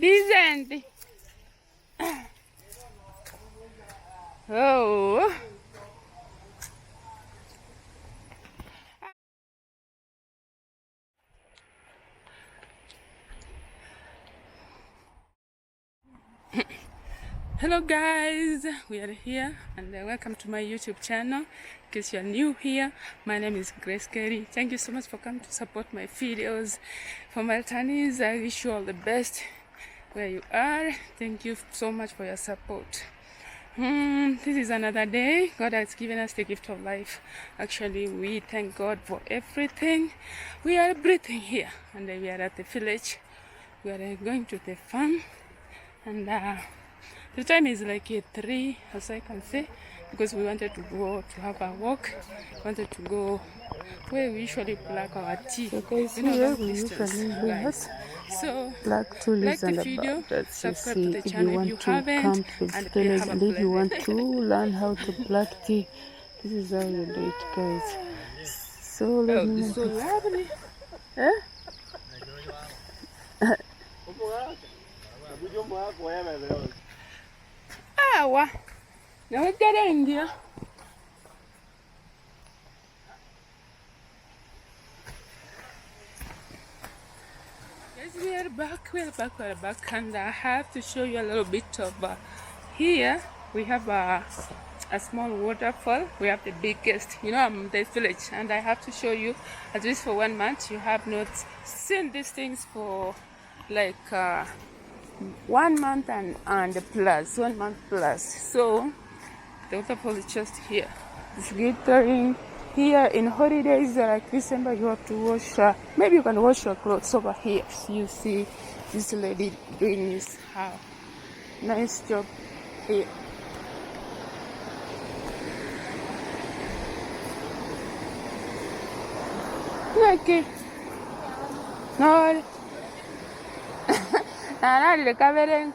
Decent. Oh. Hello guys, we are here and welcome to my YouTube channel. In case you are new here, my name is Grace Kerry. Thank you so much for coming to support my videos. For my returnees, I wish you all the best where you are. Thank you so much for your support. This is another day. God has given us the gift of life. Actually, we thank God for everything. We are breathing here and we are at the village. We are going to the farm and the time is like 3, as I can say, because we wanted to go to have a walk. We wanted to go where we usually pluck our tea. So guys, you know, here long we distance, usually guys. So black tulips like the and video, about that. You subscribe see, to the if you channel if want you to haven't, come to the and village have a and if you want blessed to learn how to black tea, this is how you do it, guys. So let oh, me it's so lovely. eh? Awa, now we get in here. Yes, we are back, and I have to show you a little bit of here. We have a small waterfall. We have the biggest, you know, I'm the village, and I have to show you, at least for 1 month, you have not seen these things for like 1 month and plus, 1 month plus. So the waterfall is just here. It's glittering. Here in holidays like December, you have to wash, maybe you can wash your clothes over here. So you see this lady doing this, how nice job here. Okay. No. Nana, the covering.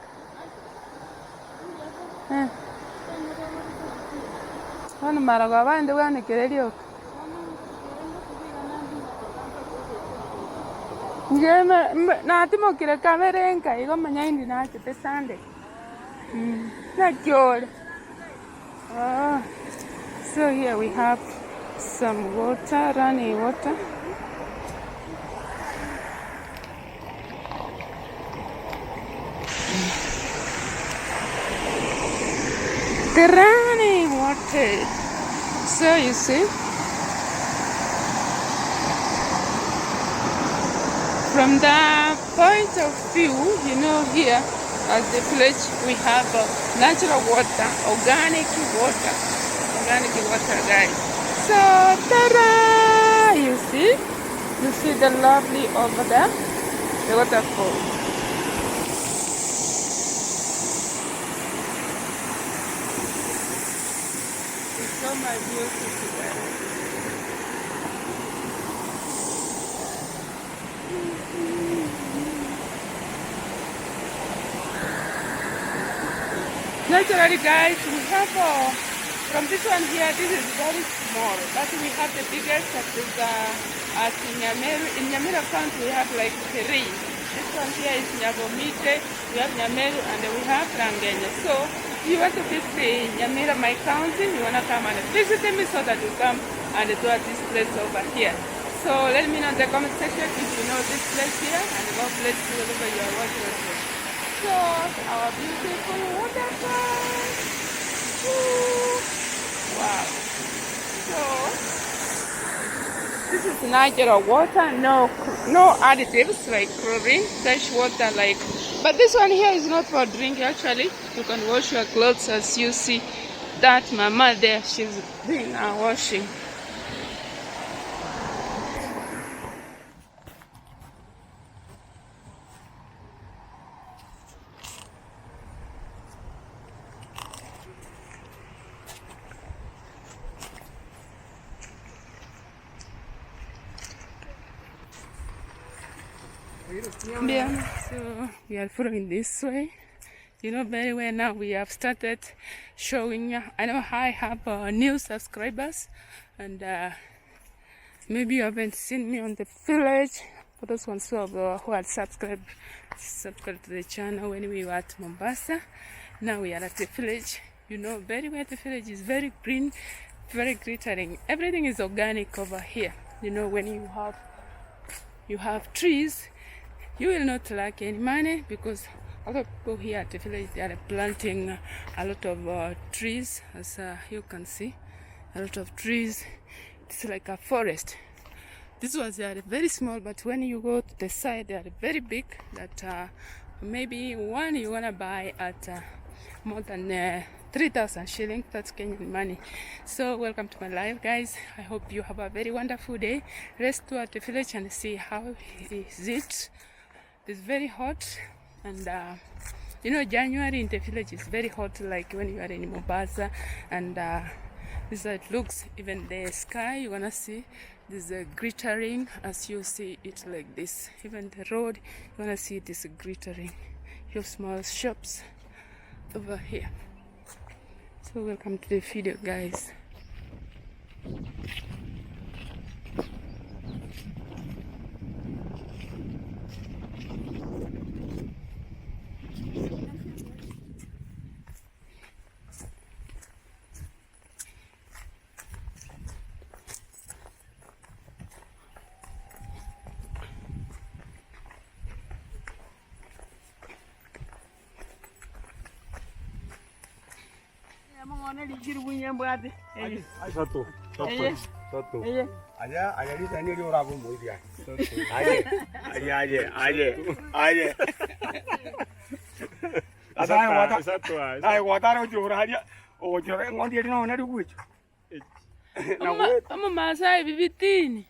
One maraga, and the one the Natimo kira kamerenka igo manyaindi na te sande. Not good. Oh. So here we have some water, running water. The running water. So you see, from the point of view, you know, here at the village we have natural water, organic water, guys. So, ta-da! You see the lovely over there, the waterfall. It's so my beautiful guys. Naturally, guys, we have from this one here, this is very small, but we have the biggest that is at Nyameru. In Nyamira County, we have like 3. This one here is Nyabomite, we have Nyameru, and we have Rangenya. So, if you want to visit Nyamira, my county, you want to come and visit me so that you come and do at this place over here. So, let me know in the comment section if you know this place here, and God bless you wherever you are watching us from. So, our beautiful waterfall. Wow. So, this is natural water, no additives like chlorine, fresh water like. But this one here is not for drink actually. You can wash your clothes as you see that mama there, she's doing her washing. Yeah, so we are following this way. You know very well now we have started showing. I know I have new subscribers, and maybe you haven't seen me on the village for those ones who had subscribed to the channel when we were at Mombasa. Now we are at the village. You know very well the village is very green, very glittering. Everything is organic over here. You know, when you have trees, you will not lack any money, because a lot of people here at the village, they are planting a lot of trees. As you can see, a lot of trees. It's like a forest. These ones are very small, but when you go to the side, they are very big. That maybe one you wanna buy at more than 3,000 shillings. That's Kenyan money. So welcome to my life, guys. I hope you have a very wonderful day. Let's go at the village and see how is it. It's very hot, and you know, January in the village is very hot, like when you are in Mpeza. And this is how it looks. Even the sky, you're gonna see this glittering as you see it like this. Even the road, you're gonna see this glittering. Your small shops over here. So welcome to the video, guys. Ama Masai vivitini.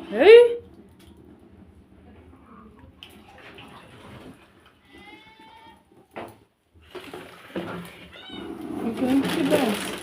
Hey? You're going to dance.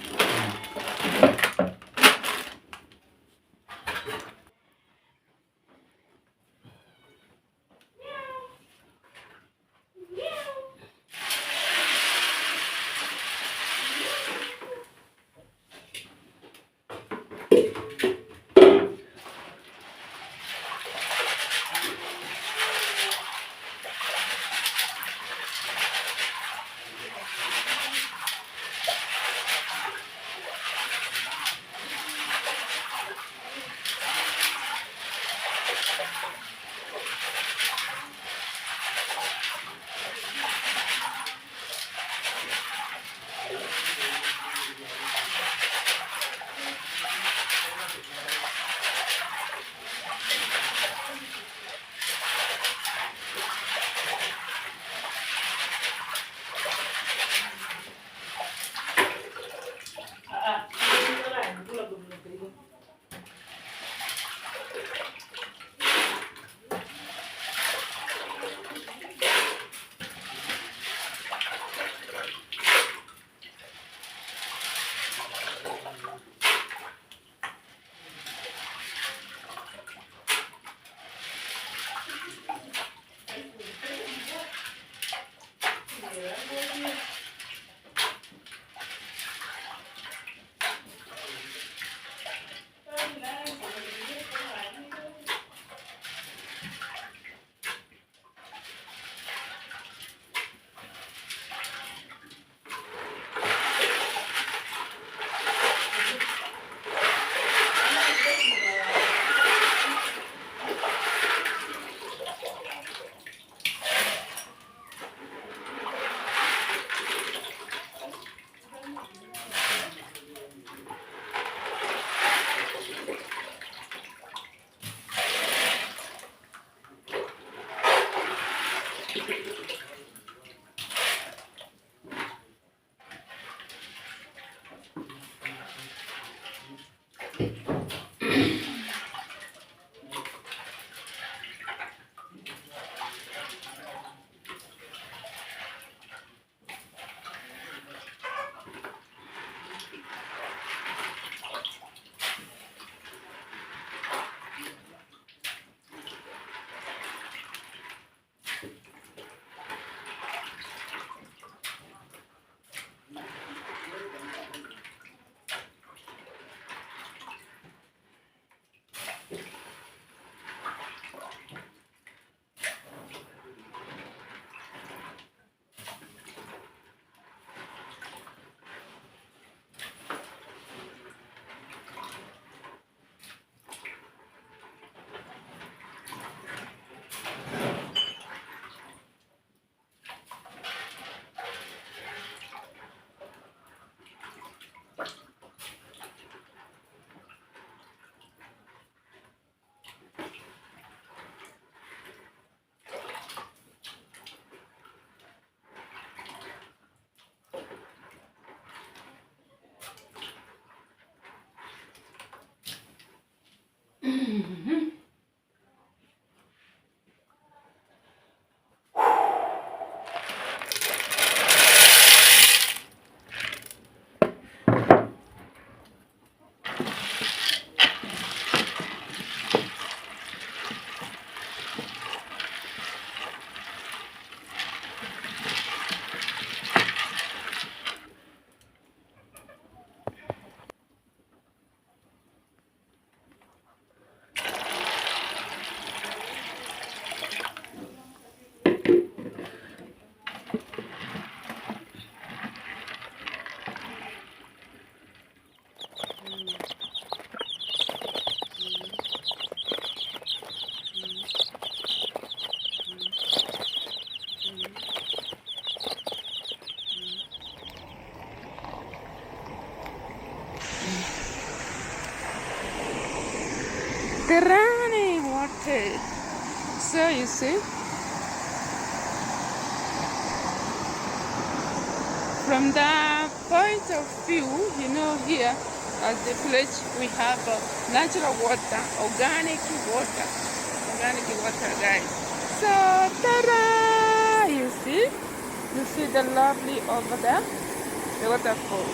The running water. So you see, from the point of view, you know, here As the village, we have natural water, organic water, guys. So, ta-da! You see the lovely over there, the waterfall.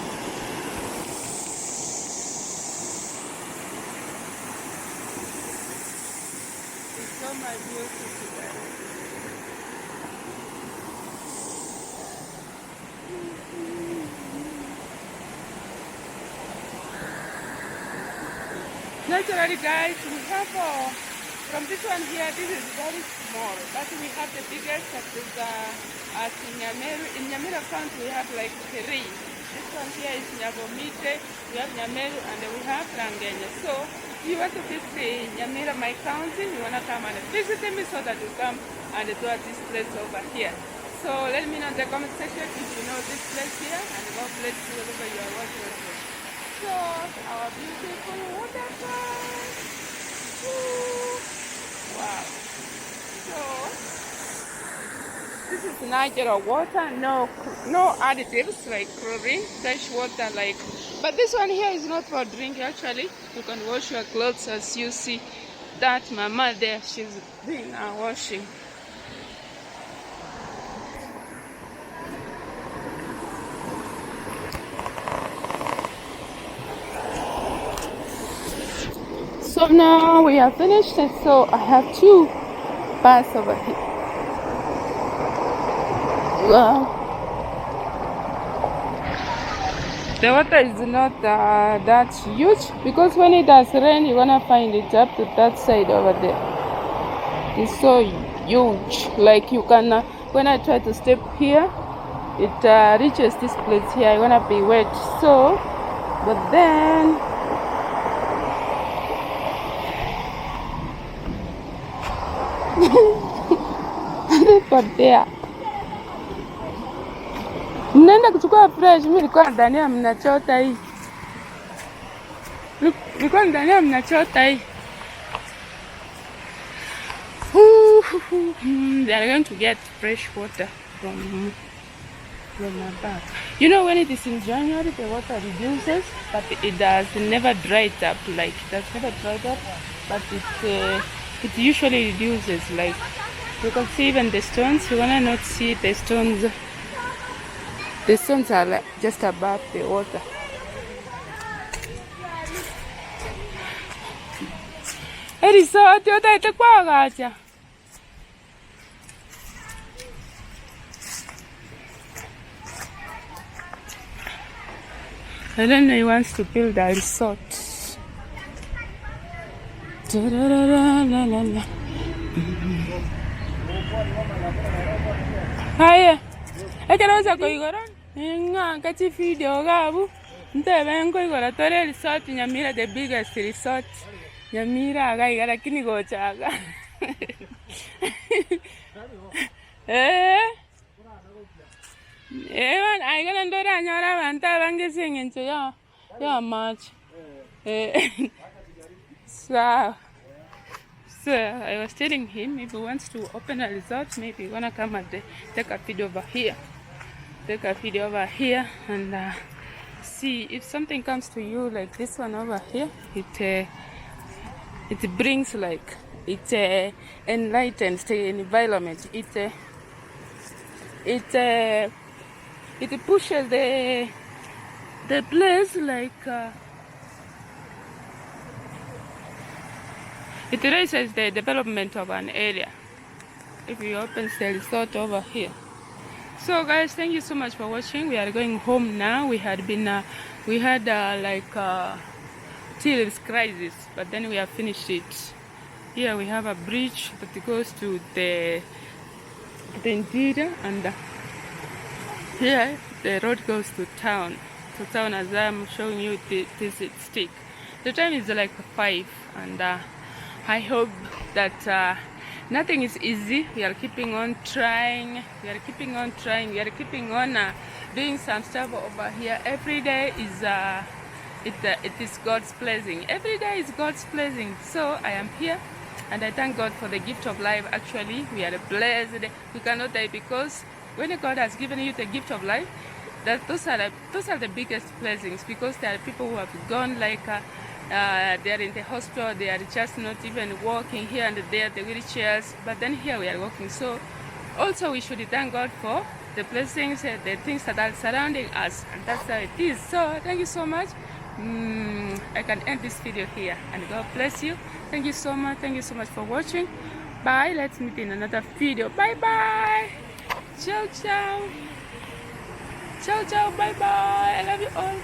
It's so my beauty today. Naturally, guys, we have from this one here, this is very small, but we have the biggest that is at Nyamiru. In Nyamiru County, we have like 3. This one here is Nyabomite, we have Nyamiru, and we have Rangenya. So, if you want to visit Nyamiru, my county, you want to come and visit me so that you come and do at this place over here. So, let me know in the comment section if you know this place here, and God bless you wherever you are watching us. So, our beautiful waterfall. Wow. So, this is natural water, no additives like chlorine, fresh water like. But this one here is not for drinking. Actually, you can wash your clothes as you see that mama there. She's doing her washing. So now we are finished, and so I have 2 baths over here. Wow. The water is not that huge because when it does rain, you're gonna find it up to that side over there. It's so huge. Like you can, when I try to step here, it reaches this place here. You're gonna be wet. So, but then. But there mnaenda kuchukua fresh. Mimi nilikuwa nadhania mnachota hii, nilikuwa nadhania mnachota hii. They are going to get fresh water from my back. You know, when it is in January, the water reduces, but it does never dry up. Like it does never dry up, but it usually reduces. Like you can see even the stones. You wanna not see the stones. The stones are like just above the water. It is so hot. I don't know, he wants to build a resort. Hiya. I can also go on. Catch a video. Nyamira, the biggest resort. Nyamira, I got a kinigo chaga. Even I got under Anyara and Tarangi singing to your much. So I was telling him if he wants to open a resort, maybe you wanna come and take a video over here. Take a video over here and see if something comes to you like this one over here. It brings like it enlightens the environment. It pushes the place like it raises the development of an area if you open the resort over here. So guys, thank you so much for watching. We are going home now. We had till this crisis, but then we have finished it. Here we have a bridge that goes to the interior, and here the road goes to town. To town, as I'm showing you this stick. The time is like 5, and I hope that nothing is easy. We are keeping on trying. We are keeping on doing some stuff over here. Every day is it is God's blessing. Every day is God's blessing. So I am here, and I thank God for the gift of life. Actually, we are blessed. We cannot die because when God has given you the gift of life, those are the biggest blessings, because there are people who have gone like they are in the hospital, they are just not even walking here and there, the wheelchairs, but then here we are walking. So also we should thank God for the blessings, the things that are surrounding us, and that's how it is. So thank you so much. I can end this video here, and God bless you. Thank you so much for watching. Bye. Let's meet in another video. Bye bye. Ciao ciao. Ciao ciao. Bye bye. I love you all.